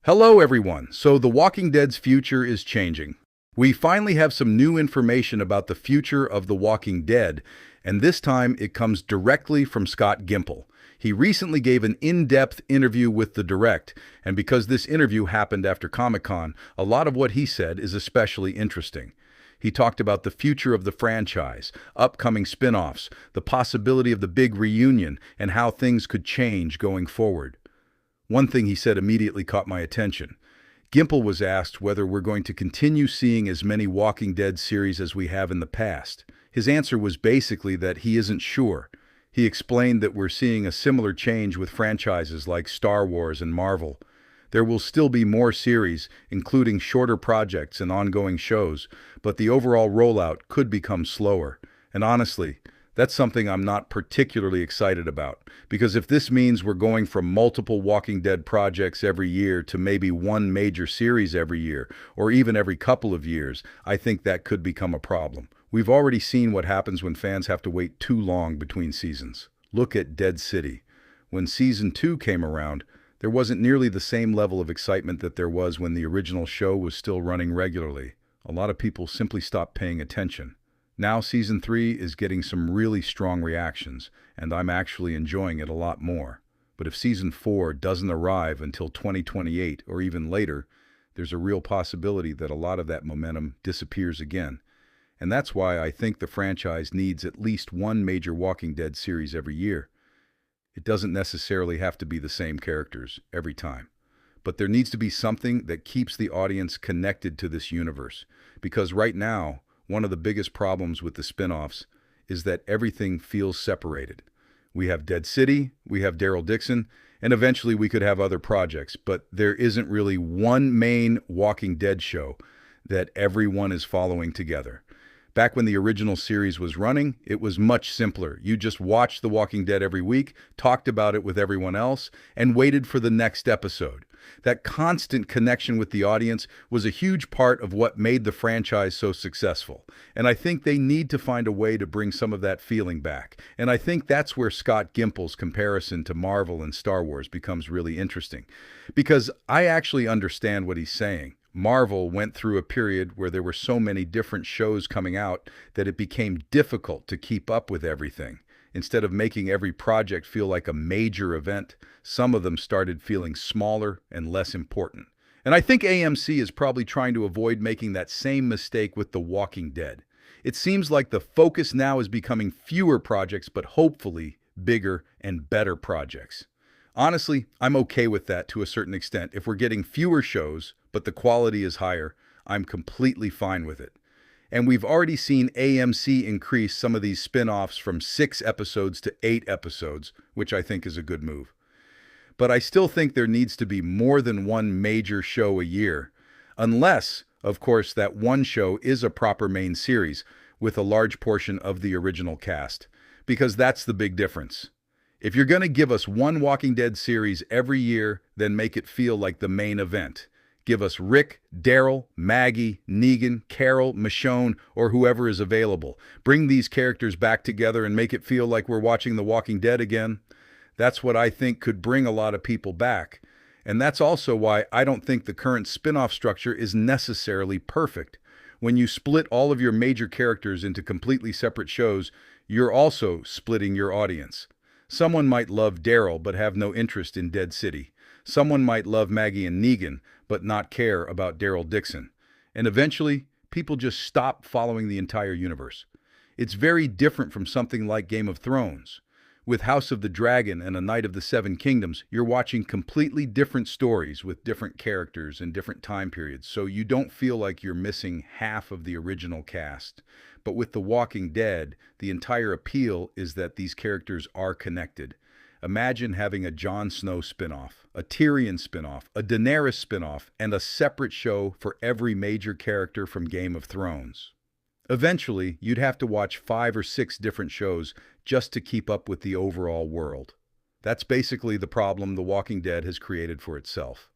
Hello, everyone. So, The Walking Dead's future is changing. We finally have some new information about the future of The Walking Dead, and this time it comes directly from Scott Gimple. He recently gave an in-depth interview with The Direct, and because this interview happened after Comic-Con, a lot of what he said is especially interesting. He talked about the future of the franchise, upcoming spin-offs, the possibility of the big reunion, and how things could change going forward. One thing he said immediately caught my attention. Gimple was asked whether we're going to continue seeing as many Walking Dead series as we have in the past. His answer was basically that he isn't sure. He explained that we're seeing a similar change with franchises like Star Wars and Marvel. There will still be more series, including shorter projects and ongoing shows, but the overall rollout could become slower. And honestly, that's something I'm not particularly excited about, because if this means we're going from multiple Walking Dead projects every year to maybe one major series every year, or even every couple of years, I think that could become a problem. We've already seen what happens when fans have to wait too long between seasons. Look at Dead City. When Season 2 came around, there wasn't nearly the same level of excitement that there was when the original show was still running regularly. A lot of people simply stopped paying attention. Now Season 3 is getting some really strong reactions, and I'm actually enjoying it a lot more. But if Season 4 doesn't arrive until 2028 or even later, there's a real possibility that a lot of that momentum disappears again. And that's why I think the franchise needs at least one major Walking Dead series every year. It doesn't necessarily have to be the same characters every time. But there needs to be something that keeps the audience connected to this universe. Because right now, one of the biggest problems with the spin-offs is that everything feels separated. We have Dead City, we have Daryl Dixon, and eventually we could have other projects, but there isn't really one main Walking Dead show that everyone is following together. Back when the original series was running, it was much simpler. You just watched The Walking Dead every week, talked about it with everyone else, and waited for the next episode. That constant connection with the audience was a huge part of what made the franchise so successful. And I think they need to find a way to bring some of that feeling back. And I think that's where Scott Gimple's comparison to Marvel and Star Wars becomes really interesting. Because I actually understand what he's saying. Marvel went through a period where there were so many different shows coming out that it became difficult to keep up with everything. Instead of making every project feel like a major event, some of them started feeling smaller and less important. And I think AMC is probably trying to avoid making that same mistake with The Walking Dead. It seems like the focus now is becoming fewer projects, but hopefully bigger and better projects. Honestly, I'm okay with that to a certain extent. If we're getting fewer shows, but the quality is higher, I'm completely fine with it. And we've already seen AMC increase some of these spin-offs from 6 episodes to 8 episodes, which I think is a good move. But I still think there needs to be more than one major show a year, unless, of course, that one show is a proper main series with a large portion of the original cast, because that's the big difference. If you're going to give us one Walking Dead series every year, then make it feel like the main event. Give us Rick, Daryl, Maggie, Negan, Carol, Michonne, or whoever is available. Bring these characters back together and make it feel like we're watching The Walking Dead again. That's what I think could bring a lot of people back. And that's also why I don't think the current spin-off structure is necessarily perfect. When you split all of your major characters into completely separate shows, you're also splitting your audience. Someone might love Daryl but have no interest in Dead City. Someone might love Maggie and Negan but not care about Daryl Dixon. And eventually, people just stop following the entire universe. It's very different from something like Game of Thrones. With House of the Dragon and A Knight of the Seven Kingdoms, you're watching completely different stories with different characters and different time periods, so you don't feel like you're missing half of the original cast. But with The Walking Dead, the entire appeal is that these characters are connected. Imagine having a Jon Snow spinoff, a Tyrion spinoff, a Daenerys spinoff, and a separate show for every major character from Game of Thrones. Eventually, you'd have to watch 5 or 6 different shows just to keep up with the overall world. That's basically the problem The Walking Dead has created for itself.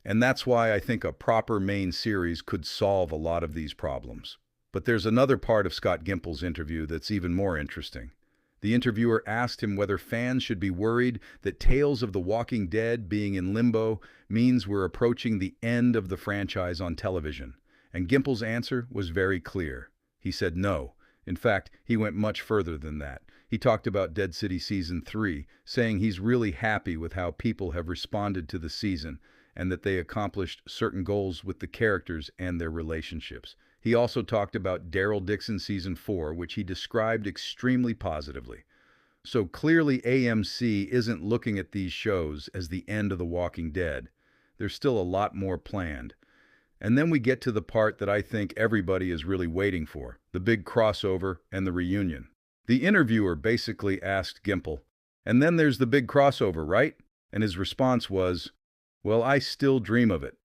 And that's why I think a proper main series could solve a lot of these problems. But there's another part of Scott Gimple's interview that's even more interesting. The interviewer asked him whether fans should be worried that Tales of the Walking Dead being in limbo means we're approaching the end of the franchise on television. And Gimple's answer was very clear. He said no. In fact, he went much further than that. He talked about Dead City Season 3, saying he's really happy with how people have responded to the season and that they accomplished certain goals with the characters and their relationships. He also talked about Daryl Dixon Season 4, which he described extremely positively. So clearly AMC isn't looking at these shows as the end of The Walking Dead. There's still a lot more planned. And then we get to the part that I think everybody is really waiting for, the big crossover and the reunion. The interviewer basically asked Gimple, "And then there's the big crossover, right?" And his response was, "Well, I still dream of it."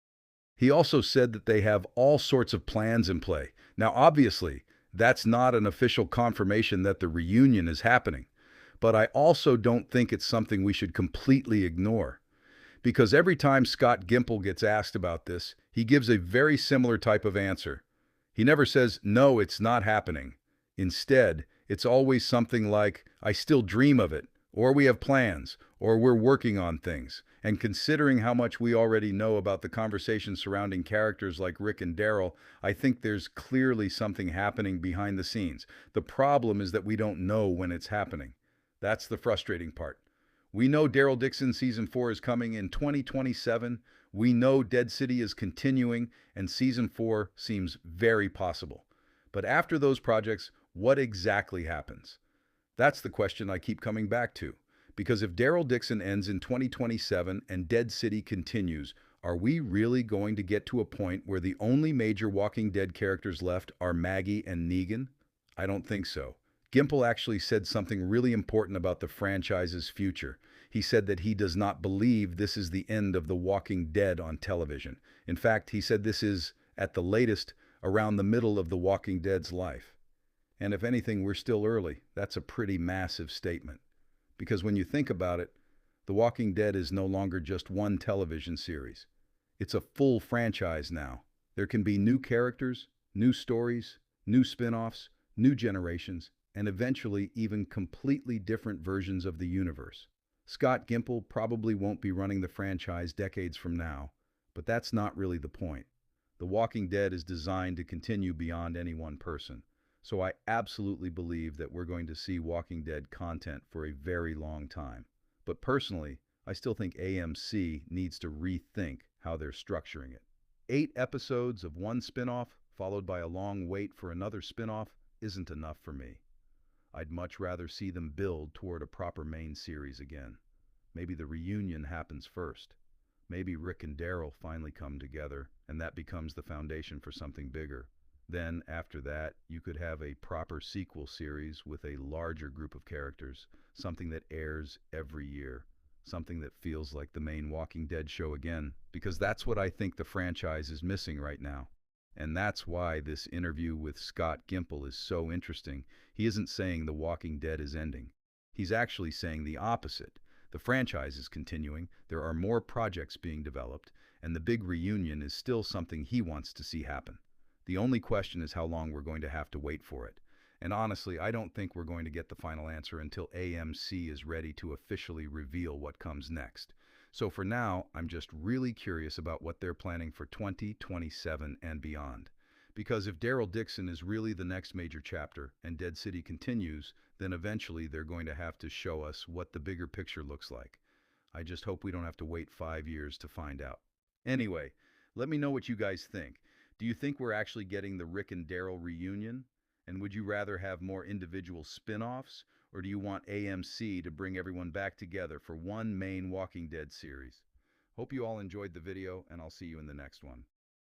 He also said that they have all sorts of plans in play. Now, obviously, that's not an official confirmation that the reunion is happening, but I also don't think it's something we should completely ignore. Because every time Scott Gimple gets asked about this, he gives a very similar type of answer. He never says, "No, it's not happening." Instead, it's always something like, "I still dream of it," or "We have plans," or "We're working on things." And considering how much we already know about the conversation surrounding characters like Rick and Daryl, I think there's clearly something happening behind the scenes. The problem is that we don't know when it's happening. That's the frustrating part. We know Daryl Dixon Season 4 is coming in 2027. We know Dead City is continuing, and Season 4 seems very possible. But after those projects, what exactly happens? That's the question I keep coming back to. Because if Daryl Dixon ends in 2027 and Dead City continues, are we really going to get to a point where the only major Walking Dead characters left are Maggie and Negan? I don't think so. Gimple actually said something really important about the franchise's future. He said that he does not believe this is the end of The Walking Dead on television. In fact, he said this is, at the latest, around the middle of The Walking Dead's life. And if anything, we're still early. That's a pretty massive statement. Because when you think about it, The Walking Dead is no longer just one television series. It's a full franchise now. There can be new characters, new stories, new spin-offs, new generations, and eventually even completely different versions of the universe. Scott Gimple probably won't be running the franchise decades from now, but that's not really the point. The Walking Dead is designed to continue beyond any one person. So I absolutely believe that we're going to see Walking Dead content for a very long time. But personally, I still think AMC needs to rethink how they're structuring it. 8 episodes of one spin-off, followed by a long wait for another spin-off, isn't enough for me. I'd much rather see them build toward a proper main series again. Maybe the reunion happens first. Maybe Rick and Daryl finally come together, and that becomes the foundation for something bigger. Then, after that, you could have a proper sequel series with a larger group of characters, something that airs every year, something that feels like the main Walking Dead show again, because that's what I think the franchise is missing right now. And that's why this interview with Scott Gimple is so interesting. He isn't saying The Walking Dead is ending. He's actually saying the opposite. The franchise is continuing, there are more projects being developed, and the big reunion is still something he wants to see happen. The only question is how long we're going to have to wait for it. And honestly, I don't think we're going to get the final answer until AMC is ready to officially reveal what comes next. So for now, I'm just really curious about what they're planning for 2027 and beyond. Because if Daryl Dixon is really the next major chapter and Dead City continues, then eventually they're going to have to show us what the bigger picture looks like. I just hope we don't have to wait 5 years to find out. Anyway, let me know what you guys think. Do you think we're actually getting the Rick and Daryl reunion? And would you rather have more individual spin-offs? Or do you want AMC to bring everyone back together for one main Walking Dead series? Hope you all enjoyed the video, and I'll see you in the next one.